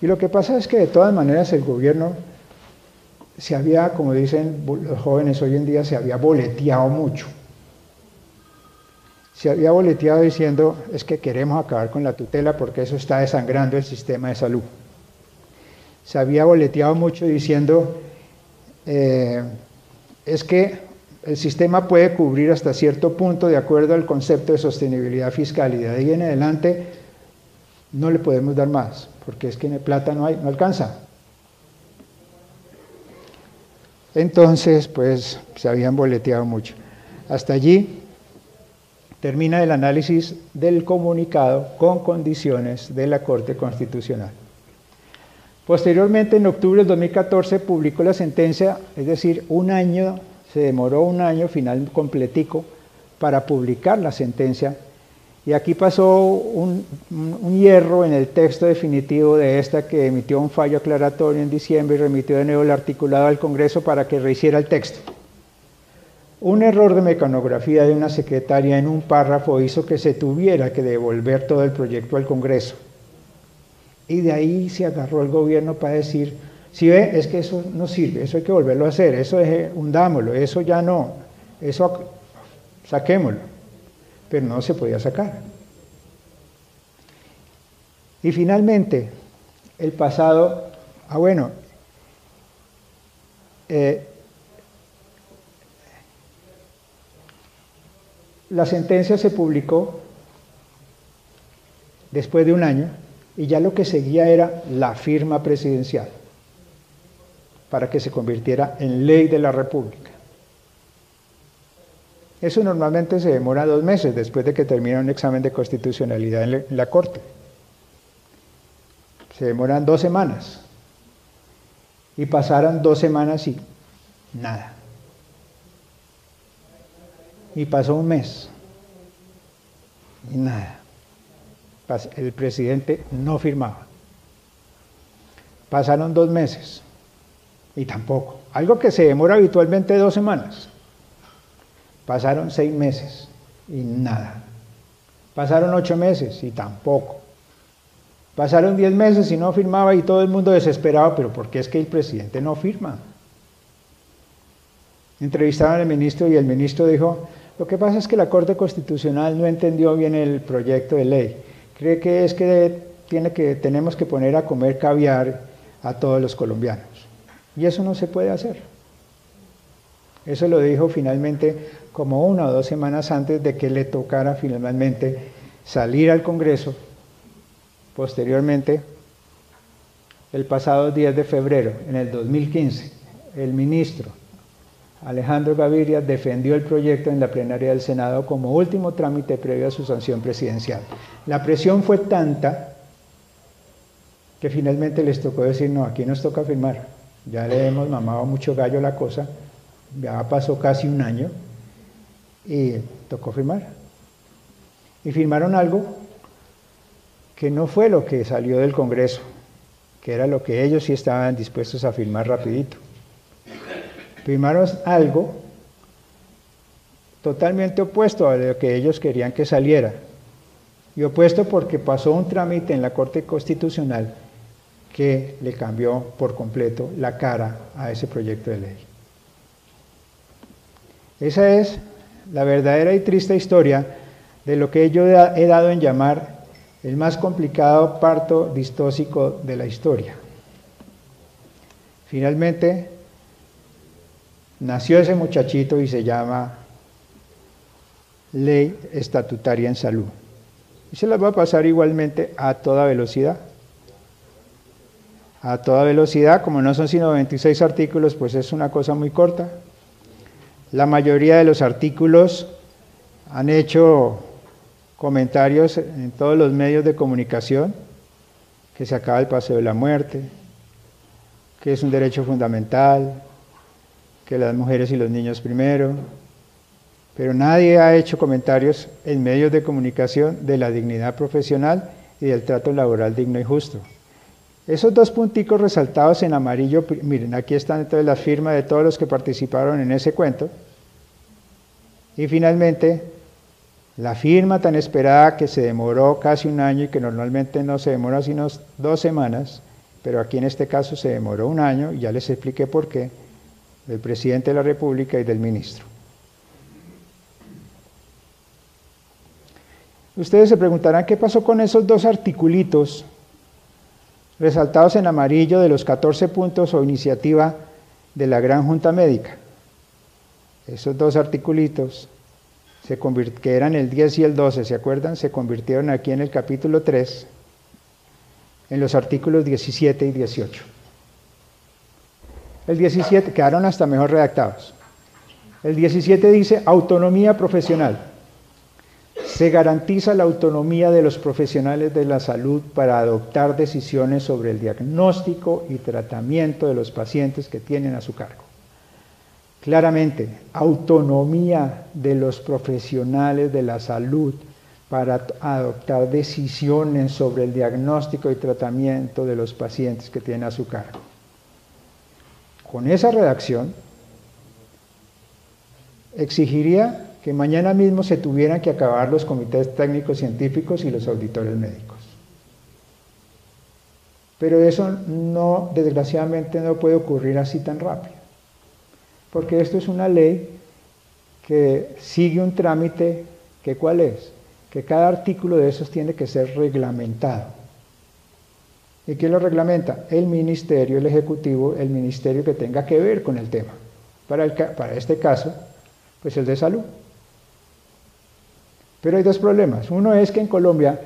Y lo que pasa es que de todas maneras el gobierno se había, como dicen los jóvenes hoy en día, se había boleteado mucho. Se había boleteado diciendo: es que queremos acabar con la tutela porque eso está desangrando el sistema de salud. Se había boleteado mucho diciendo: es que el sistema puede cubrir hasta cierto punto de acuerdo al concepto de sostenibilidad fiscal, y de ahí en adelante no le podemos dar más, porque es que en el plata no alcanza. Entonces, pues, se habían boleteado mucho. Hasta allí termina el análisis del comunicado con condiciones de la Corte Constitucional. Posteriormente, en octubre del 2014, publicó la sentencia, es decir, un año, se demoró un año final completico para publicar la sentencia, y aquí pasó un hierro en el texto definitivo de esta, que emitió un fallo aclaratorio en diciembre y remitió de nuevo el articulado al Congreso para que rehiciera el texto. Un error de mecanografía de una secretaria en un párrafo hizo que se tuviera que devolver todo el proyecto al Congreso. Y de ahí se agarró el gobierno para decir: si ve, es que eso no sirve, eso hay que volverlo a hacer, eso hundámoslo, eso ya no, eso saquémoslo. Pero no se podía sacar. Y finalmente, el pasado, la sentencia se publicó después de un año, y ya lo que seguía era la firma presidencial para que se convirtiera en ley de la República. Eso normalmente se demora 2 meses después de que termina un examen de constitucionalidad en la Corte. Se demoran 2 semanas. Y pasaron 2 semanas y nada. Y pasó un mes y nada. El presidente no firmaba. Pasaron 2 meses y tampoco. Algo que se demora habitualmente 2 semanas. Pasaron 6 meses y nada. Pasaron 8 meses y tampoco. Pasaron 10 meses y no firmaba, y todo el mundo desesperado: pero ¿por qué es que el presidente no firma? Entrevistaron al ministro y el ministro dijo: lo que pasa es que la Corte Constitucional no entendió bien el proyecto de ley. Cree que es que tenemos que poner a comer caviar a todos los colombianos. Y eso no se puede hacer. Eso lo dijo finalmente como 1 o 2 semanas antes de que le tocara finalmente salir al Congreso. Posteriormente, el pasado 10 de febrero, en el 2015, el ministro Alejandro Gaviria defendió el proyecto en la plenaria del Senado como último trámite previo a su sanción presidencial. La presión fue tanta que finalmente les tocó decir: no, aquí nos toca firmar. Ya le hemos mamado mucho gallo a la cosa, ya pasó casi un año y tocó firmar. y firmaron algo que no fue lo que salió del Congreso, que era lo que ellos sí estaban dispuestos a firmar rapidito. Firmaron algo totalmente opuesto a lo que ellos querían que saliera, y opuesto porque pasó un trámite en la Corte Constitucional que le cambió por completo la cara a ese proyecto de ley. Esa es la verdadera y triste historia de lo que yo he dado en llamar el más complicado parto distóxico de la historia. Finalmente, nació ese muchachito y se llama Ley Estatutaria en Salud. Y se las va a pasar igualmente a toda velocidad. A toda velocidad, como no son sino 26 artículos, pues es una cosa muy corta. La mayoría de los artículos han hecho comentarios en todos los medios de comunicación, que se acaba el paseo de la muerte, que es un derecho fundamental, que las mujeres y los niños primero, pero nadie ha hecho comentarios en medios de comunicación de la dignidad profesional y del trato laboral digno y justo. Esos dos punticos resaltados en amarillo, miren, aquí están entonces las firmas de todos los que participaron en ese cuento. Y finalmente, la firma tan esperada que se demoró casi un año y que normalmente no se demora sino 2 semanas, pero aquí en este caso se demoró un año, y ya les expliqué por qué, del presidente de la República y del ministro. Ustedes se preguntarán qué pasó con esos 2 articulitos resaltados en amarillo de los 14 puntos o iniciativa de la Gran Junta Médica. Esos 2 articulitos, que eran el 10 y el 12, ¿se acuerdan? Se convirtieron aquí en el capítulo 3, en los artículos 17 y 18. El 17 quedaron hasta mejor redactados. El 17 dice autonomía profesional. Se garantiza la autonomía de los profesionales de la salud para adoptar decisiones sobre el diagnóstico y tratamiento de los pacientes que tienen a su cargo. Claramente, autonomía de los profesionales de la salud para adoptar decisiones sobre el diagnóstico y tratamiento de los pacientes que tienen a su cargo. Con esa redacción, exigiría que mañana mismo se tuvieran que acabar los comités técnicos científicos y los auditores médicos. Pero eso no, desgraciadamente, no puede ocurrir así tan rápido, porque esto es una ley que sigue un trámite que ¿cuál es? Que cada artículo de esos tiene que ser reglamentado. ¿Y quién lo reglamenta? El ministerio, el ejecutivo, el ministerio que tenga que ver con el tema. Para este caso, pues el de salud. Pero hay 2 problemas. Uno es que en Colombia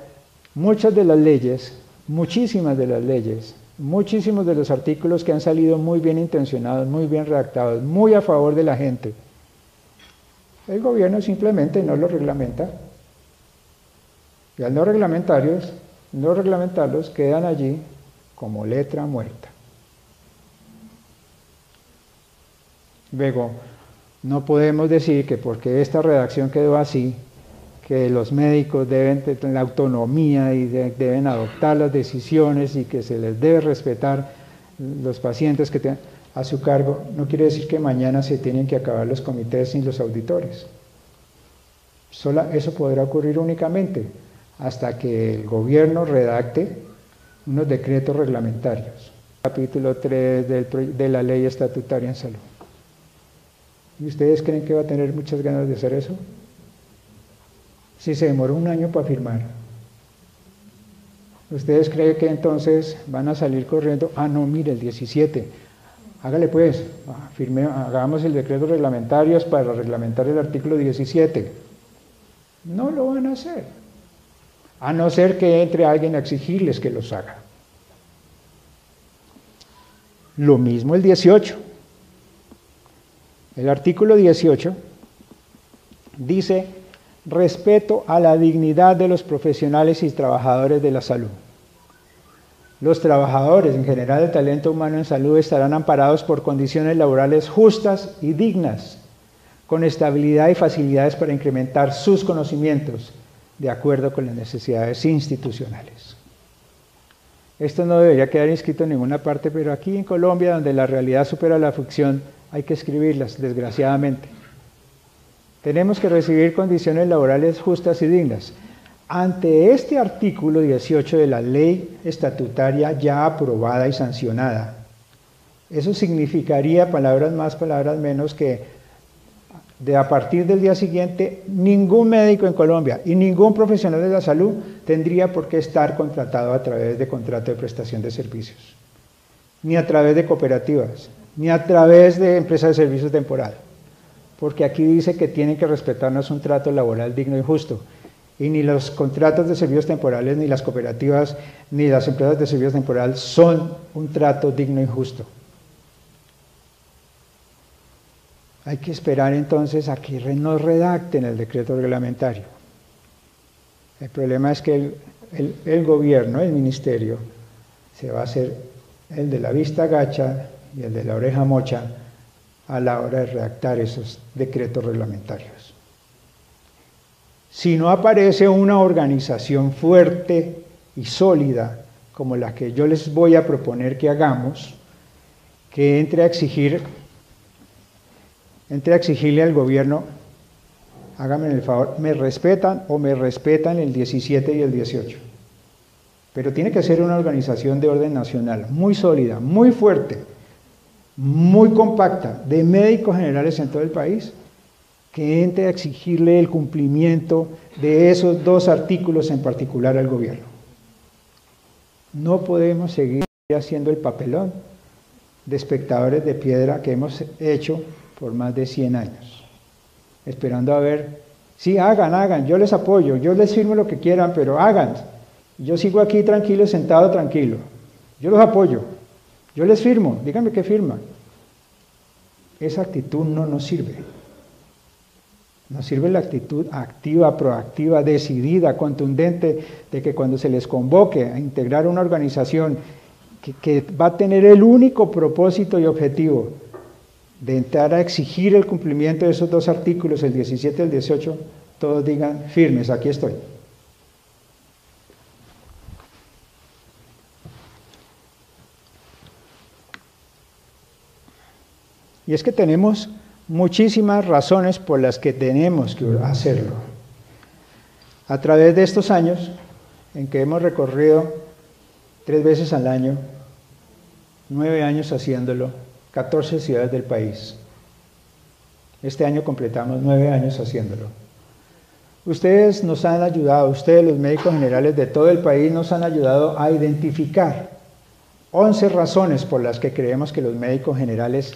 muchas de las leyes, muchísimas de las leyes, muchísimos de los artículos que han salido muy bien intencionados, muy bien redactados, muy a favor de la gente, el gobierno simplemente no los reglamenta. Y al no reglamentarlos, quedan allí como letra muerta. Luego, no podemos decir que porque esta redacción quedó así, que los médicos deben tener la autonomía y deben adoptar las decisiones y que se les debe respetar los pacientes que tienen a su cargo, no quiere decir que mañana se tienen que acabar los comités y los auditores. Eso podrá ocurrir únicamente hasta que el gobierno redacte unos decretos reglamentarios. Capítulo 3 de la Ley Estatutaria en Salud. ¿Y ustedes creen que va a tener muchas ganas de hacer eso? Si se demoró un año para firmar, ¿ustedes creen que entonces van a salir corriendo? Ah, no, mire, el 17, hágale pues, hagamos el decreto reglamentario para reglamentar el artículo 17. No lo van a hacer, a no ser que entre alguien a exigirles que los haga. Lo mismo el 18. El artículo 18 dice: respeto a la dignidad de los profesionales y trabajadores de la salud. Los trabajadores, en general el talento humano en salud, estarán amparados por condiciones laborales justas y dignas, con estabilidad y facilidades para incrementar sus conocimientos, de acuerdo con las necesidades institucionales. Esto no debería quedar inscrito en ninguna parte, pero aquí en Colombia, donde la realidad supera la ficción, hay que escribirlas, desgraciadamente. Tenemos que recibir condiciones laborales justas y dignas. Ante este artículo 18 de la ley estatutaria ya aprobada y sancionada, eso significaría, palabras más, palabras menos, que a partir del día siguiente ningún médico en Colombia y ningún profesional de la salud tendría por qué estar contratado a través de contrato de prestación de servicios, ni a través de cooperativas, ni a través de empresas de servicios temporal, porque aquí dice que tienen que respetarnos un trato laboral digno y justo, y ni los contratos de servicios temporales, ni las cooperativas, ni las empresas de servicios temporal son un trato digno y justo. Hay que esperar entonces a que nos redacten el decreto reglamentario. El problema es que el gobierno, el ministerio, se va a hacer el de la vista gacha y el de la oreja mocha a la hora de redactar esos decretos reglamentarios. Si no aparece una organización fuerte y sólida como la que yo les voy a proponer que hagamos, que entre a exigirle al gobierno, háganme el favor, me respetan o me respetan el 17 y el 18. Pero tiene que ser una organización de orden nacional, muy sólida, muy fuerte, muy compacta, de médicos generales en todo el país, que entre a exigirle el cumplimiento de esos dos artículos en particular al gobierno. No podemos seguir haciendo el papelón de espectadores de piedra que hemos hecho por más de 100 años, esperando a ver, sí, hagan, yo les apoyo, yo les firmo lo que quieran, pero hagan. Yo sigo aquí tranquilo, sentado tranquilo, yo los apoyo, yo les firmo, díganme qué firman. Esa actitud no nos sirve. Nos sirve la actitud activa, proactiva, decidida, contundente, de que cuando se les convoque a integrar una organización que va a tener el único propósito y objetivo de entrar a exigir el cumplimiento de esos dos artículos, el 17 y el 18, todos digan firmes, aquí estoy. Y es que tenemos muchísimas razones por las que tenemos que hacerlo. A través de estos años en que hemos recorrido 3 veces al año, 9 años haciéndolo, 14 ciudades del país. Este año completamos 9 años haciéndolo. Ustedes nos han ayudado, ustedes los médicos generales de todo el país nos han ayudado a identificar 11 razones por las que creemos que los médicos generales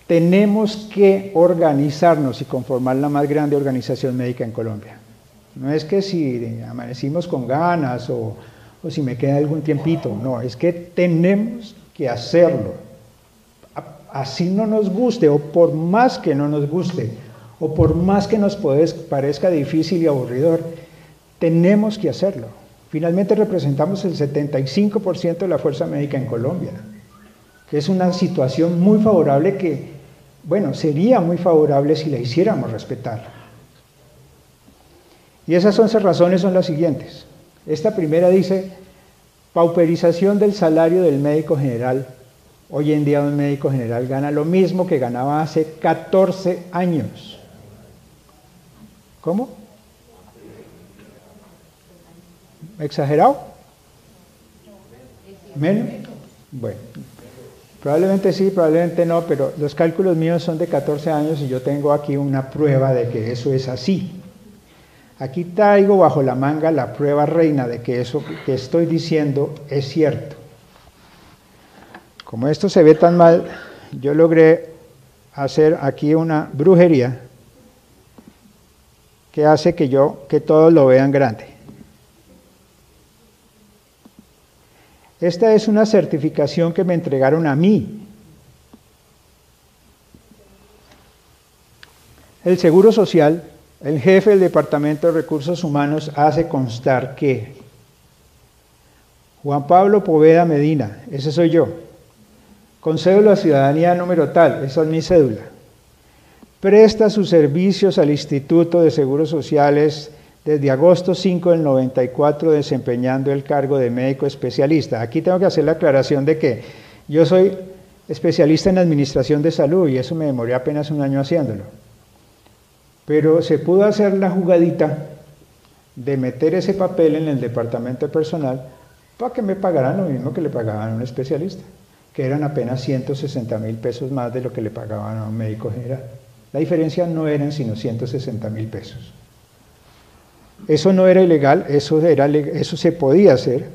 tenemos que organizarnos y conformar la más grande organización médica en Colombia. No es que si amanecimos con ganas o si me queda algún tiempito, no, es que tenemos que hacerlo. Así no nos guste, o por más que no nos guste, o por más que nos parezca difícil y aburridor, tenemos que hacerlo. Finalmente representamos el 75% de la fuerza médica en Colombia, que es una situación muy favorable que, bueno, sería muy favorable si la hiciéramos respetar. Y esas 11 razones son las siguientes. Esta primera dice, pauperización del salario del médico general. Hoy en día un médico general gana lo mismo que ganaba hace 14 años. ¿Cómo? ¿Exagerado? ¿Menos? Bueno, probablemente sí, probablemente no, pero los cálculos míos son de 14 años y yo tengo aquí una prueba de que eso es así. Aquí traigo bajo la manga la prueba reina de que eso que estoy diciendo es cierto. Como esto se ve tan mal, yo logré hacer aquí una brujería que hace que todos lo vean grande. Esta es una certificación que me entregaron a mí. El Seguro Social, el jefe del Departamento de Recursos Humanos, hace constar que Juan Pablo Poveda Medina, ese soy yo, con cédula ciudadanía número tal, esa es mi cédula, presta sus servicios al Instituto de Seguros Sociales desde agosto 5 del 94 desempeñando el cargo de médico especialista. Aquí tengo que hacer la aclaración de que yo soy especialista en administración de salud y eso me demoré apenas un año haciéndolo. Pero se pudo hacer la jugadita de meter ese papel en el departamento de personal para que me pagaran lo mismo que le pagaban a un especialista, que eran apenas 160.000 pesos más de lo que le pagaban a un médico general. La diferencia no eran sino 160.000 pesos. Eso no era ilegal, eso se podía hacer,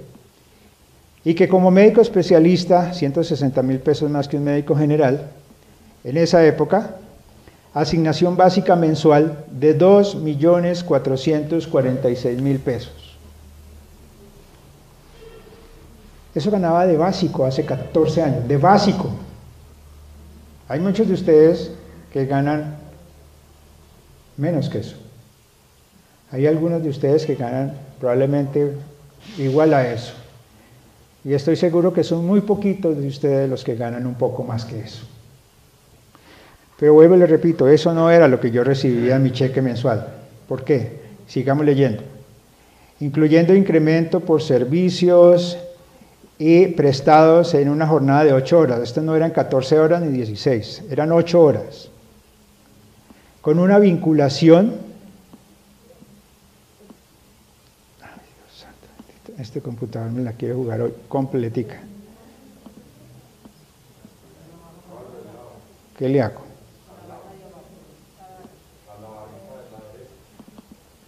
y que como médico especialista, 160.000 pesos más que un médico general, en esa época, asignación básica mensual de 2.446.000 pesos. Eso ganaba de básico hace 14 años, de básico. Hay muchos de ustedes que ganan menos que eso. Hay algunos de ustedes que ganan probablemente igual a eso. Y estoy seguro que son muy poquitos de ustedes los que ganan un poco más que eso. Pero vuelvo y le repito, eso no era lo que yo recibía en mi cheque mensual. ¿Por qué? Sigamos leyendo. Incluyendo incremento por servicios y prestados en una jornada de 8 horas. Esto no eran 14 horas ni 16, eran 8 horas. Con una vinculación. Este computador me la quiere jugar hoy completica. ¿Qué le hago?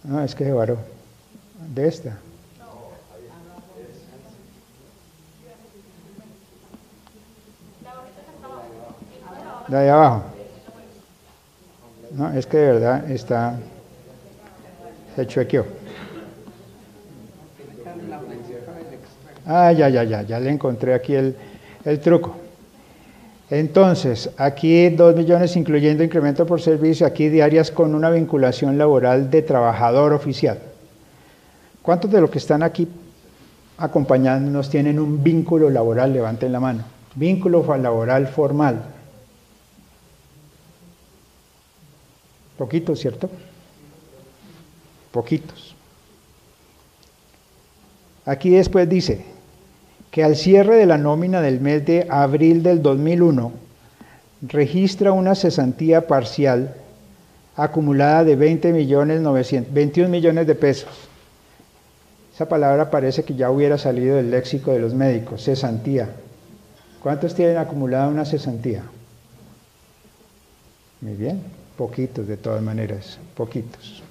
No, es que se varó. De esta. De ahí abajo. No, es que de verdad se chuequeó. Ah, ya le encontré aquí el truco. Entonces, aquí 2 millones incluyendo incremento por servicio, aquí diarias con una vinculación laboral de trabajador oficial. ¿Cuántos de los que están aquí acompañándonos tienen un vínculo laboral? Levanten la mano. Vínculo laboral formal. Poquitos, ¿cierto? Poquitos. Aquí después dice que al cierre de la nómina del mes de abril del 2001 registra una cesantía parcial acumulada de 21 millones de pesos. Esa palabra parece que ya hubiera salido del léxico de los médicos, cesantía. ¿Cuántos tienen acumulada una cesantía? Muy bien, poquitos de todas maneras, poquitos.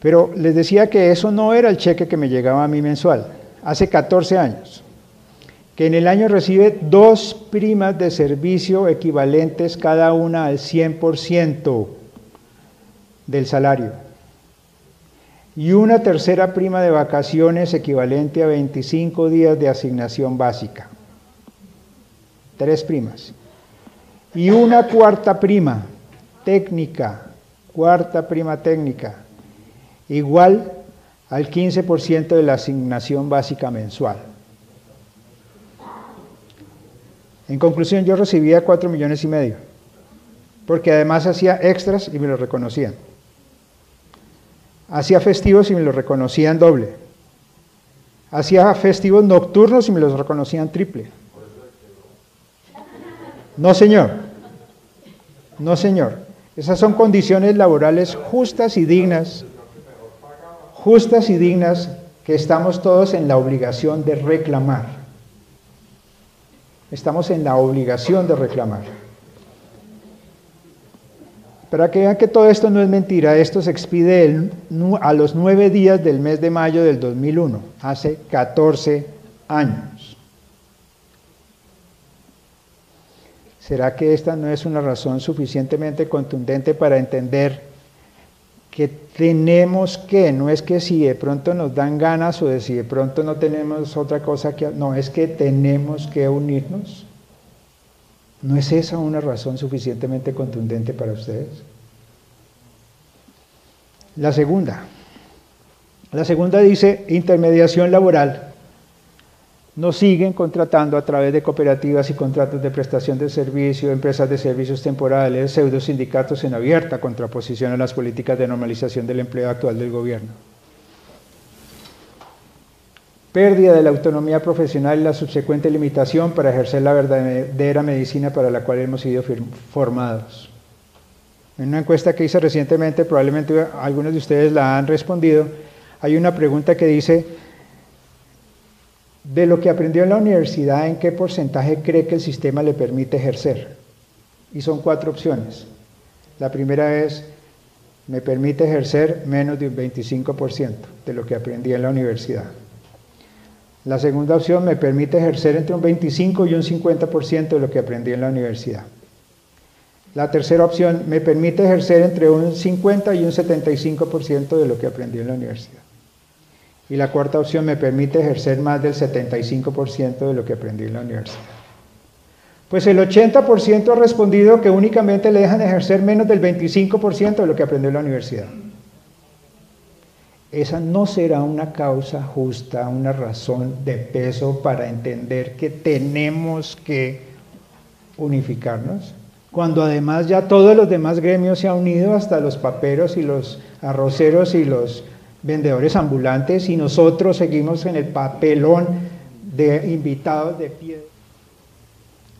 Pero les decía que eso no era el cheque que me llegaba a mí mensual, hace 14 años, que en el año recibe 2 primas de servicio equivalentes cada una al 100% del salario y una tercera prima de vacaciones equivalente a 25 días de asignación básica. 3 primas. Y una cuarta prima técnica, igual al 15% de la asignación básica mensual. En conclusión, yo recibía 4,5 millones, porque además hacía extras y me lo reconocían. Hacía festivos y me lo reconocían doble. Hacía festivos nocturnos y me los reconocían triple. No, señor. No, señor. Esas son condiciones laborales justas y dignas que estamos todos en la obligación de reclamar. Estamos en la obligación de reclamar. Para que vean que todo esto no es mentira, esto se expide a los 9 días del mes de mayo del 2001, hace 14 años. ¿Será que esta no es una razón suficientemente contundente para entender que tenemos que, no es que si de pronto nos dan ganas o de si de pronto no tenemos otra cosa que, no, es que tenemos que unirnos? ¿No es esa una razón suficientemente contundente para ustedes? La segunda dice intermediación laboral, nos siguen contratando a través de cooperativas y contratos de prestación de servicio, empresas de servicios temporales, pseudosindicatos en abierta contraposición a las políticas de normalización del empleo actual del gobierno. Pérdida de la autonomía profesional y la subsecuente limitación para ejercer la verdadera medicina para la cual hemos sido formados. En una encuesta que hice recientemente, probablemente algunos de ustedes la han respondido, hay una pregunta que dice: de lo que aprendió en la universidad, ¿en qué porcentaje cree que el sistema le permite ejercer? Y son 4 opciones. La primera es: me permite ejercer menos de un 25% de lo que aprendí en la universidad. La segunda opción: me permite ejercer entre un 25 y un 50% de lo que aprendí en la universidad. La tercera opción: me permite ejercer entre un 50 y un 75% de lo que aprendí en la universidad. Y la cuarta opción: me permite ejercer más del 75% de lo que aprendí en la universidad. Pues el 80% ha respondido que únicamente le dejan ejercer menos del 25% de lo que aprendió en la universidad. Esa no será una causa justa, una razón de peso para entender que tenemos que unificarnos, cuando además ya todos los demás gremios se han unido, hasta los paperos y los arroceros y los vendedores ambulantes, y nosotros seguimos en el papelón de invitados de pie.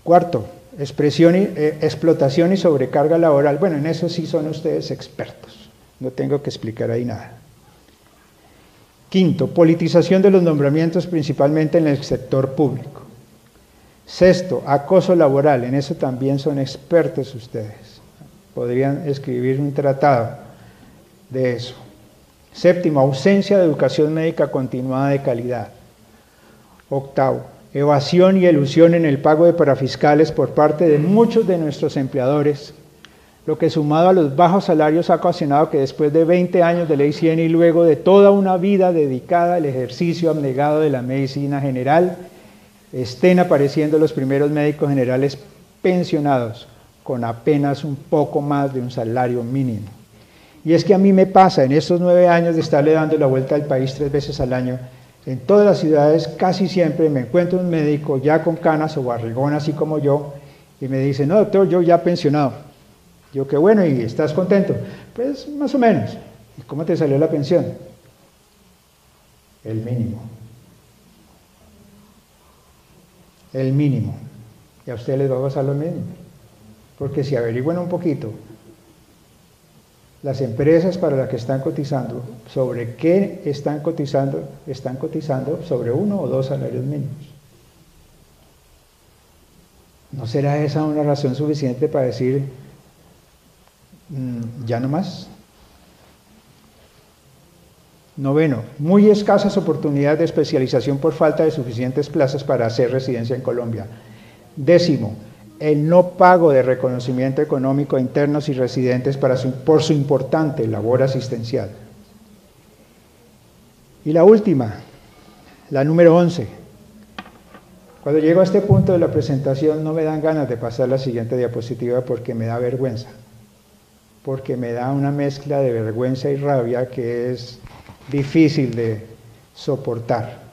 Cuarto, explotación y sobrecarga laboral. Bueno, en eso sí son ustedes expertos, no tengo que explicar ahí nada. Quinto, politización de los nombramientos, principalmente en el sector público. Sexto, acoso laboral, en eso también son expertos ustedes. Podrían escribir un tratado de eso. Séptimo, ausencia de educación médica continuada de calidad. Octavo, evasión y elusión en el pago de parafiscales por parte de muchos de nuestros empleadores, lo que sumado a los bajos salarios ha ocasionado que después de 20 años de Ley 100 y luego de toda una vida dedicada al ejercicio abnegado de la medicina general, estén apareciendo los primeros médicos generales pensionados con apenas un poco más de un salario mínimo. Y es que a mí me pasa en estos 9 años de estarle dando la vuelta al país 3 veces al año, en todas las ciudades casi siempre me encuentro un médico ya con canas o barrigón así como yo, y me dice: no, doctor, yo ya pensionado. Yo: qué bueno, ¿y estás contento? Pues más o menos. ¿Y cómo te salió la pensión? El mínimo. El mínimo. Y a ustedes les va a pasar lo mismo. Porque si averiguan un poquito, las empresas para las que están cotizando, ¿sobre qué están cotizando? Están cotizando sobre 1 o 2 salarios mínimos. ¿No será esa una razón suficiente para decir ya no más? Noveno, muy escasas oportunidades de especialización por falta de suficientes plazas para hacer residencia en Colombia. Décimo, el no pago de reconocimiento económico a internos y residentes por su importante labor asistencial. Y la última, la número 11. Cuando llego a este punto de la presentación no me dan ganas de pasar la siguiente diapositiva porque me da vergüenza, porque me da una mezcla de vergüenza y rabia que es difícil de soportar.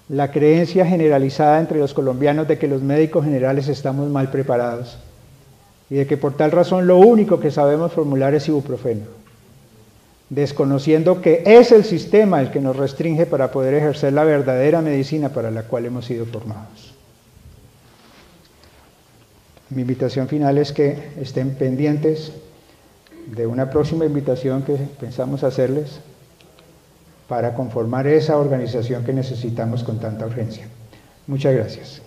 La creencia generalizada entre los colombianos de que los médicos generales estamos mal preparados y de que por tal razón lo único que sabemos formular es ibuprofeno, desconociendo que es el sistema el que nos restringe para poder ejercer la verdadera medicina para la cual hemos sido formados. Mi invitación final es que estén pendientes de una próxima invitación que pensamos hacerles para conformar esa organización que necesitamos con tanta urgencia. Muchas gracias.